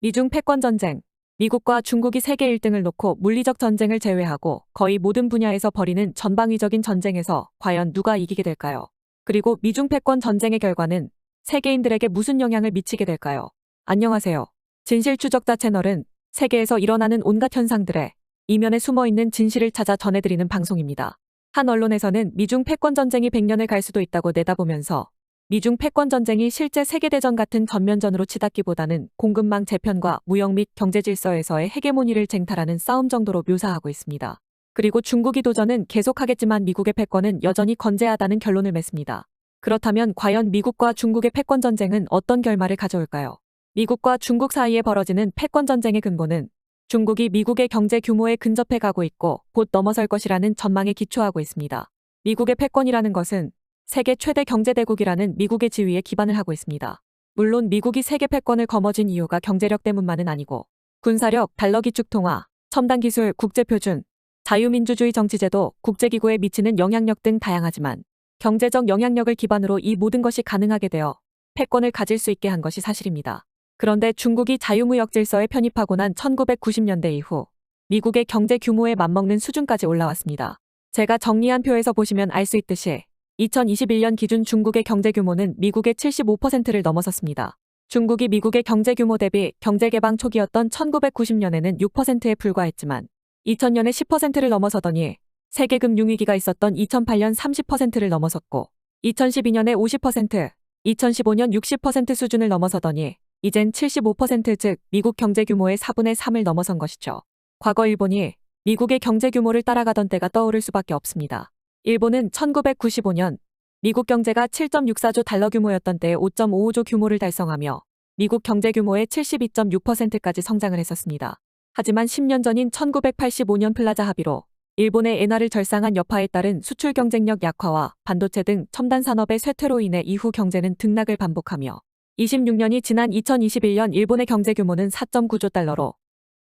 미중 패권 전쟁. 미국과 중국이 세계 1등을 놓고 물리적 전쟁을 제외하고 거의 모든 분야에서 벌이는 전방위적인 전쟁에서 과연 누가 이기게 될까요? 그리고 미중 패권 전쟁의 결과는 세계인들에게 무슨 영향을 미치게 될까요? 안녕하세요. 진실추적자 채널은 세계에서 일어나는 온갖 현상들의 이면에 숨어있는 진실을 찾아 전해드리는 방송입니다. 한 언론에서는 미중 패권 전쟁이 100년을 갈 수도 있다고 내다보면서 미중 패권 전쟁이 실제 세계대전 같은 전면전으로 치닫기보다는 공급망 재편과 무역 및 경제 질서에서의 헤게모니를 쟁탈하는 싸움 정도로 묘사하고 있습니다. 그리고 중국이 도전은 계속하겠지만 미국의 패권은 여전히 건재하다는 결론을 맺습니다. 그렇다면 과연 미국과 중국의 패권 전쟁은 어떤 결말을 가져올까요? 미국과 중국 사이에 벌어지는 패권 전쟁의 근본은 중국이 미국의 경제 규모에 근접해 가고 있고 곧 넘어설 것이라는 전망에 기초하고 있습니다. 미국의 패권이라는 것은 세계 최대 경제대국이라는 미국의 지위에 기반을 하고 있습니다. 물론 미국이 세계 패권을 거머쥔 이유가 경제력 때문만은 아니고 군사력, 달러 기축 통화, 첨단 기술, 국제표준, 자유민주주의 정치제도, 국제기구에 미치는 영향력 등 다양하지만 경제적 영향력을 기반으로 이 모든 것이 가능하게 되어 패권을 가질 수 있게 한 것이 사실입니다. 그런데 중국이 자유무역 질서에 편입하고 난 1990년대 이후 미국의 경제 규모에 맞먹는 수준까지 올라왔습니다. 제가 정리한 표에서 보시면 알 수 있듯이 2021년 기준 중국의 경제 규모는 미국의 75%를 넘어섰습니다. 중국이 미국의 경제 규모 대비 경제개방 초기였던 1990년에는 6%에 불과했지만 2000년에 10%를 넘어서더니 세계금융위기가 있었던 2008년 30%를 넘어섰고 2012년에 50%, 2015년 60% 수준을 넘어서더니 이젠 75%, 즉 미국 경제 규모의 4분의 3을 넘어선 것이죠. 과거 일본이 미국의 경제 규모를 따라가던 때가 떠오를 수밖에 없습니다. 일본은 1995년 미국 경제가 7.64조 달러 규모였던 때에 5.55조 규모를 달성하며 미국 경제 규모의 72.6%까지 성장을 했었습니다. 하지만 10년 전인 1985년 플라자 합의로 일본의 엔화를 절상한 여파에 따른 수출 경쟁력 약화와 반도체 등 첨단 산업의 쇠퇴로 인해 이후 경제는 등락을 반복하며 26년이 지난 2021년 일본의 경제 규모는 4.9조 달러로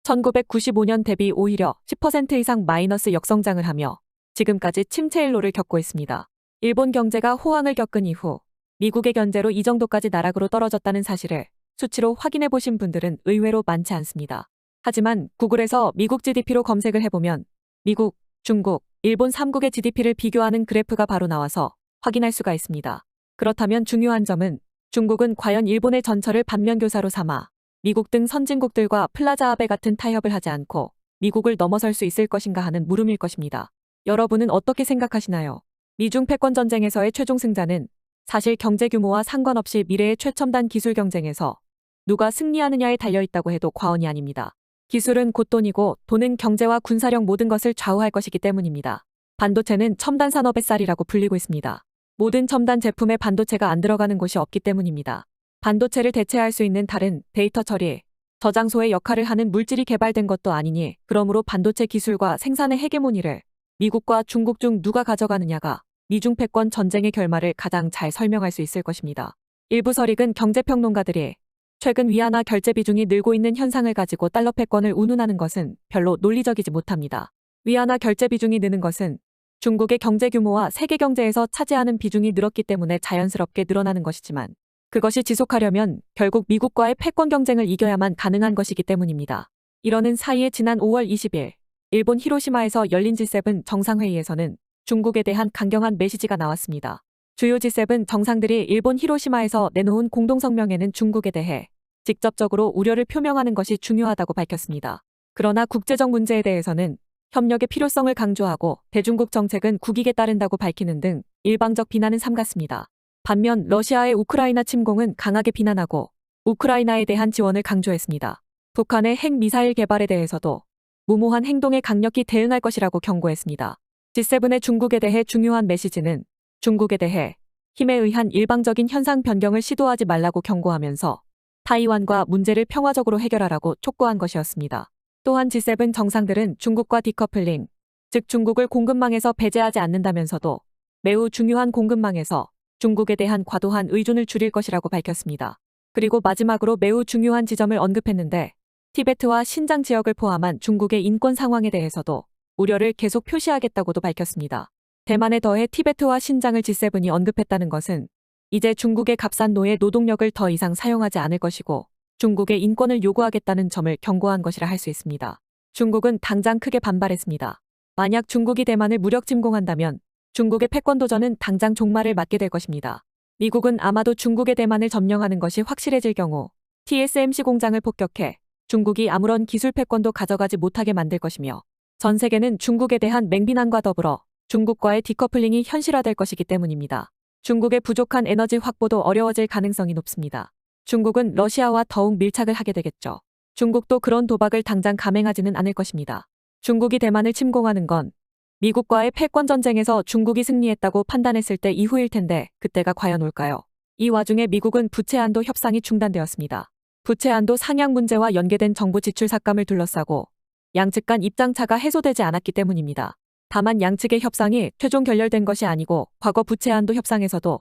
1995년 대비 오히려 10% 이상 마이너스 역성장을 하며 지금까지 침체 일로를 겪고 있습니다. 일본 경제가 호황을 겪은 이후 미국의 견제로 이 정도까지 나락으로 떨어졌다는 사실을 수치로 확인해 보신 분들은 의외로 많지 않습니다. 하지만 구글에서 미국 GDP로 검색을 해보면 미국, 중국, 일본 3국의 GDP를 비교하는 그래프가 바로 나와서 확인할 수가 있습니다. 그렇다면 중요한 점은 중국은 과연 일본의 전철을 반면교사로 삼아 미국 등 선진국들과 플라자 합의 같은 타협을 하지 않고 미국을 넘어설 수 있을 것인가 하는 물음일 것입니다. 여러분은 어떻게 생각하시나요? 미중 패권 전쟁에서의 최종 승자는 사실 경제 규모와 상관없이 미래의 최첨단 기술 경쟁에서 누가 승리하느냐에 달려있다고 해도 과언이 아닙니다. 기술은 곧 돈이고 돈은 경제와 군사력 모든 것을 좌우할 것이기 때문입니다. 반도체는 첨단 산업의 쌀이라고 불리고 있습니다. 모든 첨단 제품에 반도체가 안 들어가는 곳이 없기 때문입니다. 반도체를 대체할 수 있는 다른 데이터 처리, 저장소의 역할을 하는 물질이 개발된 것도 아니니 그러므로 반도체 기술과 생산의 헤게모니를 미국과 중국 중 누가 가져가느냐가 미중 패권 전쟁의 결말을 가장 잘 설명할 수 있을 것입니다. 일부 설익은 경제평론가들이 최근 위안화 결제 비중이 늘고 있는 현상을 가지고 달러 패권을 운운하는 것은 별로 논리적이지 못합니다. 위안화 결제 비중이 느는 것은 중국의 경제 규모와 세계 경제에서 차지하는 비중이 늘었기 때문에 자연스럽게 늘어나는 것이지만 그것이 지속하려면 결국 미국과의 패권 경쟁을 이겨야만 가능한 것이기 때문입니다. 이러는 사이에 지난 5월 20일 일본 히로시마에서 열린 G7 정상회의에서는 중국에 대한 강경한 메시지가 나왔습니다. 주요 G7 정상들이 일본 히로시마에서 내놓은 공동성명에는 중국에 대해 직접적으로 우려를 표명하는 것이 중요하다고 밝혔습니다. 그러나 국제적 문제에 대해서는 협력의 필요성을 강조하고 대중국 정책은 국익에 따른다고 밝히는 등 일방적 비난은 삼갔습니다. 반면 러시아의 우크라이나 침공은 강하게 비난하고 우크라이나에 대한 지원을 강조했습니다. 북한의 핵미사일 개발에 대해서도 무모한 행동에 강력히 대응할 것이라고 경고했습니다. G7의 중국에 대해 중요한 메시지는 중국에 대해 힘에 의한 일방적인 현상 변경을 시도하지 말라고 경고하면서 타이완과 문제를 평화적으로 해결하라고 촉구한 것이었습니다. 또한 G7 정상들은 중국과 디커플링, 즉 중국을 공급망에서 배제하지 않는다면서도 매우 중요한 공급망에서 중국에 대한 과도한 의존을 줄일 것이라고 밝혔습니다. 그리고 마지막으로 매우 중요한 지점을 언급했는데 티베트와 신장 지역을 포함한 중국의 인권 상황에 대해서도 우려를 계속 표시하겠다고도 밝혔습니다. 대만에 더해 티베트와 신장을 G7이 언급했다는 것은 이제 중국의 값싼 노예 노동력을 더 이상 사용하지 않을 것이고 중국의 인권을 요구하겠다는 점을 경고한 것이라 할 수 있습니다. 중국은 당장 크게 반발했습니다. 만약 중국이 대만을 무력 침공한다면 중국의 패권 도전은 당장 종말을 맞게 될 것입니다. 미국은 아마도 중국의 대만을 점령하는 것이 확실해질 경우 TSMC 공장을 폭격해 중국이 아무런 기술 패권도 가져가지 못하게 만들 것이며 전 세계는 중국에 대한 맹비난과 더불어 중국과의 디커플링이 현실화될 것이기 때문입니다. 중국의 부족한 에너지 확보도 어려워질 가능성이 높습니다. 중국은 러시아와 더욱 밀착을 하게 되겠죠. 중국도 그런 도박을 당장 감행하지는 않을 것입니다. 중국이 대만을 침공하는 건 미국과의 패권 전쟁에서 중국이 승리했다고 판단했을 때 이후일 텐데 그때가 과연 올까요? 이 와중에 미국은 부채 한도 협상이 중단되었습니다. 부채 한도 상향 문제와 연계된 정부 지출 삭감을 둘러싸고 양측 간 입장차가 해소되지 않았기 때문입니다. 다만 양측의 협상이 최종 결렬된 것이 아니고 과거 부채 한도 협상에서도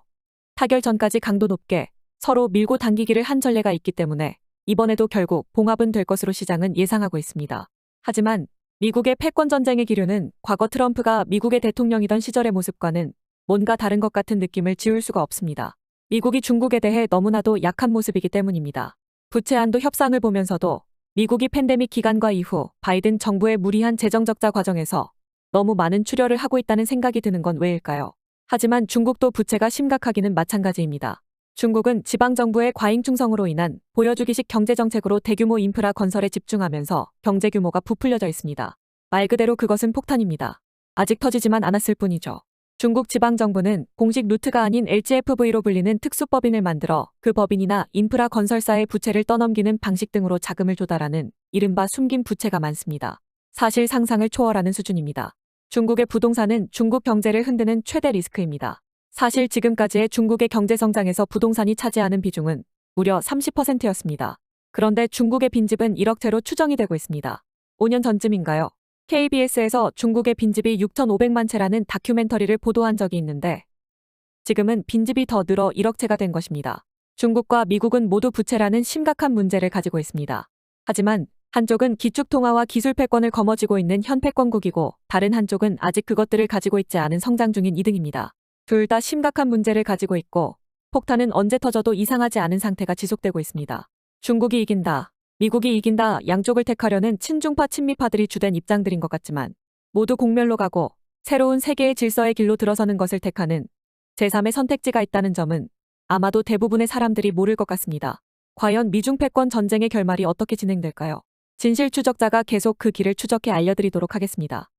타결 전까지 강도 높게 서로 밀고 당기기를 한 전례가 있기 때문에 이번에도 결국 봉합은 될 것으로 시장은 예상하고 있습니다. 하지만 미국의 패권 전쟁의 기류는 과거 트럼프가 미국의 대통령이던 시절의 모습과는 뭔가 다른 것 같은 느낌을 지울 수가 없습니다. 미국이 중국에 대해 너무나도 약한 모습이기 때문입니다. 부채 한도 협상을 보면서도 미국이 팬데믹 기간과 이후 바이든 정부의 무리한 재정 적자 과정에서 너무 많은 출혈을 하고 있다는 생각이 드는 건 왜일까요? 하지만 중국도 부채가 심각하기는 마찬가지입니다. 중국은 지방정부의 과잉 충성으로 인한 보여주기식 경제정책으로 대규모 인프라 건설에 집중하면서 경제 규모가 부풀려져 있습니다. 말 그대로 그것은 폭탄입니다. 아직 터지지만 않았을 뿐이죠. 중국 지방정부는 공식 루트가 아닌 LGFV로 불리는 특수법인을 만들어 그 법인이나 인프라 건설사의 부채를 떠넘기는 방식 등으로 자금을 조달하는 이른바 숨긴 부채가 많습니다. 사실 상상을 초월하는 수준입니다. 중국의 부동산은 중국 경제를 흔드는 최대 리스크입니다. 사실 지금까지의 중국의 경제 성장에서 부동산이 차지하는 비중은 무려 30%였습니다. 그런데 중국의 빈집은 1억 채로 추정이 되고 있습니다. 5년 전쯤인가요? KBS에서 중국의 빈집이 6,500만 채라는 다큐멘터리를 보도한 적이 있는데 지금은 빈집이 더 늘어 1억 채가 된 것입니다. 중국과 미국은 모두 부채라는 심각한 문제를 가지고 있습니다. 하지만 한쪽은 기축통화와 기술 패권을 거머쥐고 있는 현 패권국이고 다른 한쪽은 아직 그것들을 가지고 있지 않은 성장 중인 이등입니다. 둘 다 심각한 문제를 가지고 있고 폭탄은 언제 터져도 이상하지 않은 상태가 지속되고 있습니다. 중국이 이긴다, 미국이 이긴다 양쪽을 택하려는 친중파 친미파들이 주된 입장들인 것 같지만 모두 공멸로 가고 새로운 세계의 질서의 길로 들어서는 것을 택하는 제3의 선택지가 있다는 점은 아마도 대부분의 사람들이 모를 것 같습니다. 과연 미중 패권 전쟁의 결말이 어떻게 진행될까요? 진실 추적자가 계속 그 길을 추적해 알려드리도록 하겠습니다.